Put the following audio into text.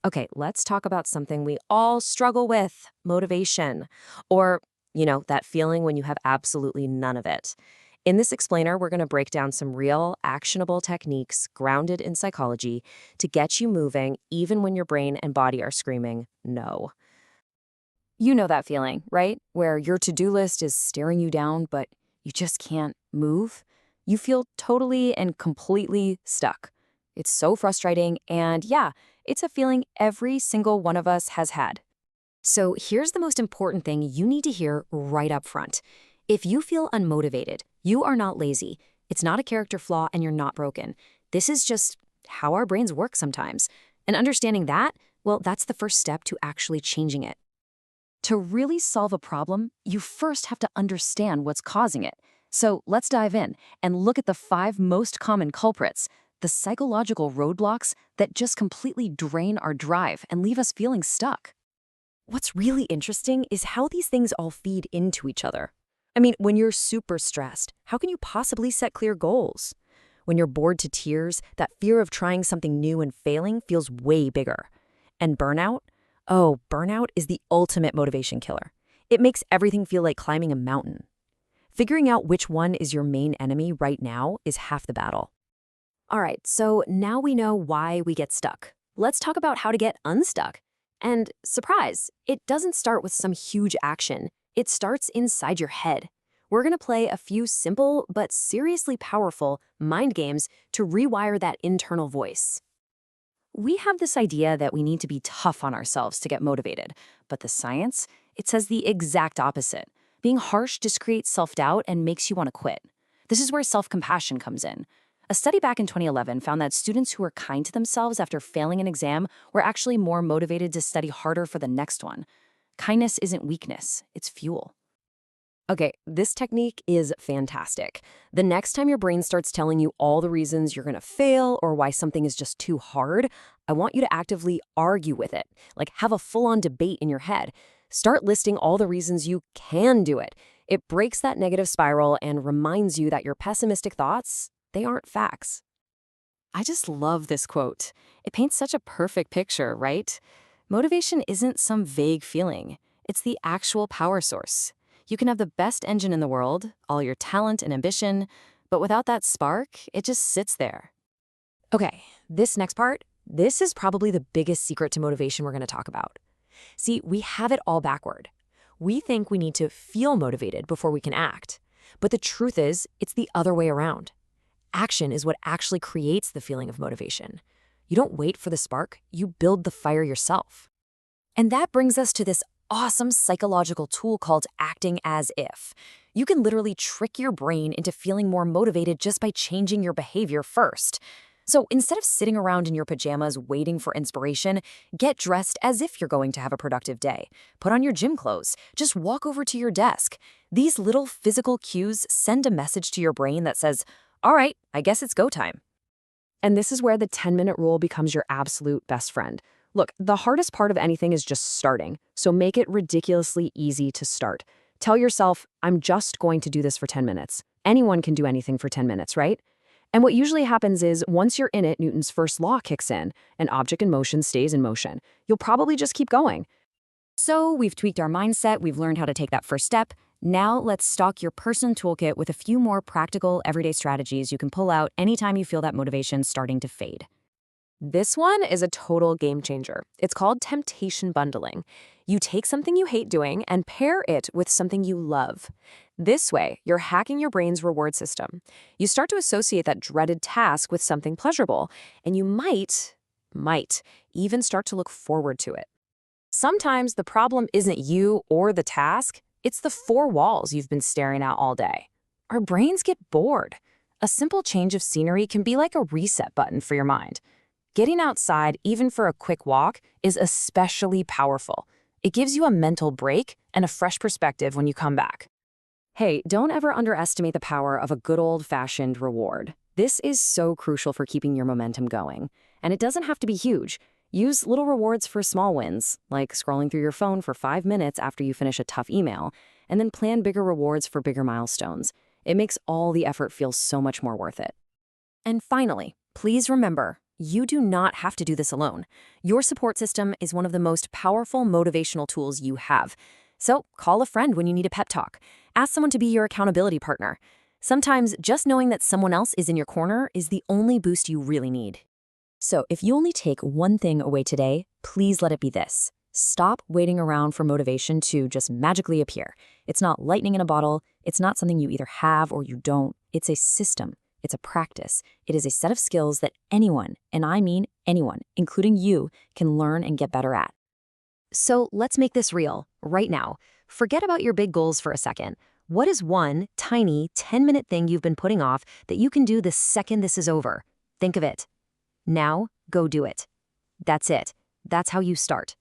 Okay, let's talk about something we all struggle with: motivation. Or, that feeling when you have absolutely none of it. In this explainer, we're going to break down some real, actionable techniques grounded in psychology to get you moving even when your brain and body are screaming, no. You know that feeling, right? Where your to-do list is staring you down, but you just can't move. You feel totally and completely stuck. It's so frustrating, and yeah, it's a feeling every single one of us has had. So here's the most important thing you need to hear right up front. If you feel unmotivated, you are not lazy. It's not a character flaw, and you're not broken. This is just how our brains work sometimes. And understanding that, well, that's the first step to actually changing it. To really solve a problem, you first have to understand what's causing it. So let's dive in and look at the 5 most common culprits, the psychological roadblocks that just completely drain our drive and leave us feeling stuck. What's really interesting is how these things all feed into each other. I mean, when you're super stressed, how can you possibly set clear goals? When you're bored to tears, that fear of trying something new and failing feels way bigger. And burnout? Oh, burnout is the ultimate motivation killer. It makes everything feel like climbing a mountain. Figuring out which one is your main enemy right now is half the battle. All right, so now we know why we get stuck. Let's talk about how to get unstuck. And surprise, it doesn't start with some huge action. It starts inside your head. We're going to play a few simple but seriously powerful mind games to rewire that internal voice. We have this idea that we need to be tough on ourselves to get motivated, but the science, it says the exact opposite. Being harsh just creates self-doubt and makes you want to quit. This is where self-compassion comes in. A study back in 2011 found that students who were kind to themselves after failing an exam were actually more motivated to study harder for the next one. Kindness isn't weakness, it's fuel. Okay, this technique is fantastic. The next time your brain starts telling you all the reasons you're going to fail or why something is just too hard, I want you to actively argue with it. Like, have a full-on debate in your head. Start listing all the reasons you can do it. It breaks that negative spiral and reminds you that your pessimistic thoughts, they aren't facts. I just love this quote. It paints such a perfect picture, right? Motivation isn't some vague feeling. It's the actual power source. You can have the best engine in the world, all your talent and ambition, but without that spark, it just sits there. Okay, this next part, this is probably the biggest secret to motivation we're going to talk about. See, we have it all backward. We think we need to feel motivated before we can act. But the truth is, it's the other way around. Action is what actually creates the feeling of motivation. You don't wait for the spark, you build the fire yourself. And that brings us to this awesome psychological tool called acting as if. You can literally trick your brain into feeling more motivated just by changing your behavior first. So instead of sitting around in your pajamas waiting for inspiration, get dressed as if you're going to have a productive day. Put on your gym clothes. Just walk over to your desk. These little physical cues send a message to your brain that says, all right, I guess it's go time. And this is where the 10-minute rule becomes your absolute best friend. Look, the hardest part of anything is just starting, so make it ridiculously easy to start. Tell yourself, I'm just going to do this for 10 minutes. Anyone can do anything for 10 minutes, right? And what usually happens is, once you're in it, Newton's first law kicks in. An object in motion stays in motion. You'll probably just keep going. So we've tweaked our mindset, we've learned how to take that first step. Now let's stock your personal toolkit with a few more practical, everyday strategies you can pull out anytime you feel that motivation starting to fade. This one is a total game changer. It's called temptation bundling. You take something you hate doing and pair it with something you love. This way, you're hacking your brain's reward system. You start to associate that dreaded task with something pleasurable, and you might even start to look forward to it. Sometimes the problem isn't you or the task, it's the 4 walls you've been staring at all day. Our brains get bored. A simple change of scenery can be like a reset button for your mind. Getting outside, even for a quick walk, is especially powerful. It gives you a mental break and a fresh perspective when you come back. Hey, don't ever underestimate the power of a good old-fashioned reward. This is so crucial for keeping your momentum going. And it doesn't have to be huge. Use little rewards for small wins, like scrolling through your phone for 5 minutes after you finish a tough email, and then plan bigger rewards for bigger milestones. It makes all the effort feel so much more worth it. And finally, please remember, You do not have to do this alone. Your support system is one of the most powerful motivational tools you have. So call a friend when you need a pep talk. Ask someone to be your accountability partner. Sometimes just knowing that someone else is in your corner is the only boost you really need. So if you only take one thing away today, please let it be this. Stop waiting around for motivation to just magically appear. It's not lightning in a bottle. It's not something you either have or you don't. It's a system. It's a practice. It is a set of skills that anyone, and I mean anyone, including you, can learn and get better at. So let's make this real, right now. Forget about your big goals for a second. What is one tiny 10-minute thing you've been putting off that you can do the second this is over? Think of it. Now, go do it. That's it. That's how you start.